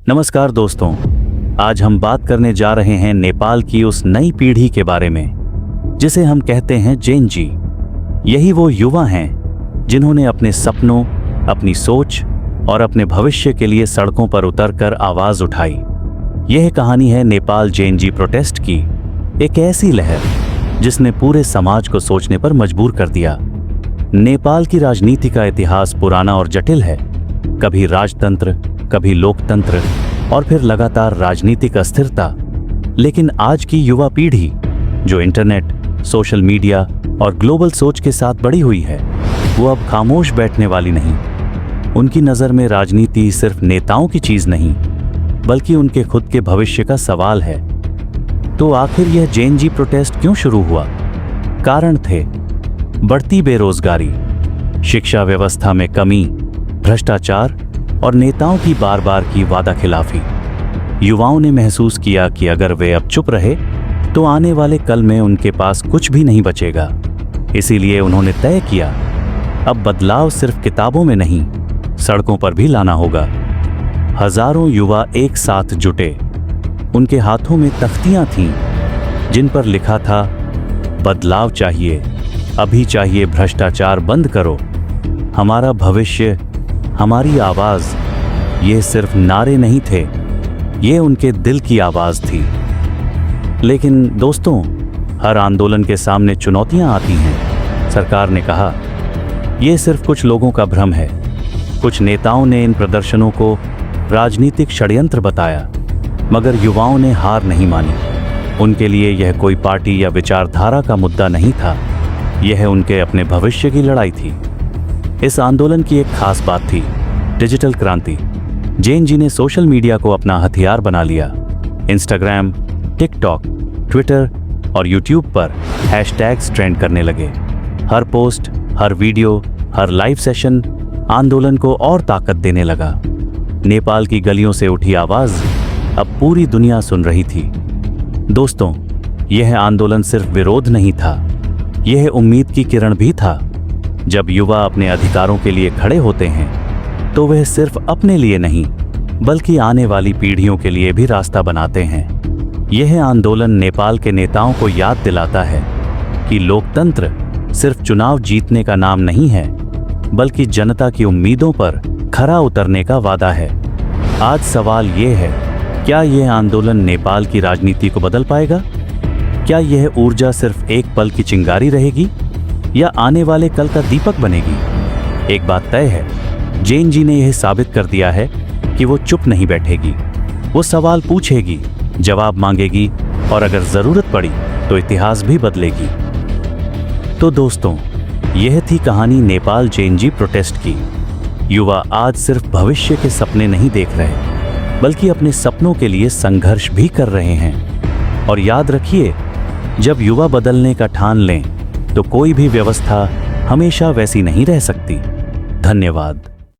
नमस्कार दोस्तों, आज हम बात करने जा रहे हैं नेपाल की उस नई पीढ़ी के बारे में जिसे हम कहते हैं जेन जी। यही वो युवा हैं जिन्होंने अपने सपनों, अपनी सोच और अपने भविष्य के लिए सड़कों पर उतरकर आवाज उठाई। यह कहानी है नेपाल जेन जी प्रोटेस्ट की, एक ऐसी लहर जिसने पूरे समाज को सोचने पर मजबूर कर दिया। नेपाल की राजनीति का इतिहास पुराना और जटिल है। कभी राजतंत्र, कभी लोकतंत्र और फिर लगातार राजनीतिक अस्थिरता। लेकिन आज की युवा पीढ़ी जो इंटरनेट, सोशल मीडिया और ग्लोबल सोच के साथ बड़ी हुई है, वो अब खामोश बैठने वाली नहीं। उनकी नज़र में राजनीति सिर्फ नेताओं की चीज़ नहीं, बल्कि उनके खुद के भविष्य का सवाल है। तो आखिर यह जेन जी प्रोटेस्ट क्यों शुरू हुआ? कारण थे बढ़ती बेरोजगारी, शिक्षा व्यवस्था में कमी, भ्रष्टाचार और नेताओं की बार बार की वादाखिलाफी। युवाओं ने महसूस किया कि अगर वे अब चुप रहे तो आने वाले कल में उनके पास कुछ भी नहीं बचेगा। इसीलिए उन्होंने तय किया, अब बदलाव सिर्फ किताबों में नहीं, सड़कों पर भी लाना होगा। हजारों युवा एक साथ जुटे। उनके हाथों में तख्तियां थीं जिन पर लिखा था, बदलाव चाहिए, अभी चाहिए, भ्रष्टाचार बंद करो, हमारा भविष्य, हमारी आवाज। ये सिर्फ नारे नहीं थे, ये उनके दिल की आवाज थी। लेकिन दोस्तों, हर आंदोलन के सामने चुनौतियां आती हैं। सरकार ने कहा, ये सिर्फ कुछ लोगों का भ्रम है। कुछ नेताओं ने इन प्रदर्शनों को राजनीतिक षड्यंत्र बताया, मगर युवाओं ने हार नहीं मानी। उनके लिए यह कोई पार्टी या विचारधारा का मुद्दा नहीं था, यह उनके अपने भविष्य की लड़ाई थी। इस आंदोलन की एक खास बात थी, डिजिटल क्रांति। जेन जी ने सोशल मीडिया को अपना हथियार बना लिया। इंस्टाग्राम, टिकटॉक, ट्विटर और यूट्यूब पर हैशटैग्स ट्रेंड करने लगे। हर पोस्ट, हर वीडियो, हर लाइव सेशन आंदोलन को और ताकत देने लगा। नेपाल की गलियों से उठी आवाज अब पूरी दुनिया सुन रही थी। दोस्तों, यह आंदोलन सिर्फ विरोध नहीं था, यह उम्मीद की किरण भी था। जब युवा अपने अधिकारों के लिए खड़े होते हैं तो वह सिर्फ अपने लिए नहीं, बल्कि आने वाली पीढ़ियों के लिए भी रास्ता बनाते हैं। यह आंदोलन नेपाल के नेताओं को याद दिलाता है कि लोकतंत्र सिर्फ चुनाव जीतने का नाम नहीं है, बल्कि जनता की उम्मीदों पर खरा उतरने का वादा है। आज सवाल ये है, क्या यह आंदोलन नेपाल की राजनीति को बदल पाएगा? क्या यह ऊर्जा सिर्फ एक पल की चिंगारी रहेगी या आने वाले कल का दीपक बनेगी? एक बात तय है, जेन जी ने यह साबित कर दिया है कि वो चुप नहीं बैठेगी। वो सवाल पूछेगी, जवाब मांगेगी और अगर जरूरत पड़ी तो इतिहास भी बदलेगी। तो दोस्तों, यह थी कहानी नेपाल जेन जी प्रोटेस्ट की। युवा आज सिर्फ भविष्य के सपने नहीं देख रहे, बल्कि अपने सपनों के लिए संघर्ष भी कर रहे हैं। और याद रखिए, जब युवा बदलने का ठान लें तो कोई भी व्यवस्था हमेशा वैसी नहीं रह सकती। धन्यवाद।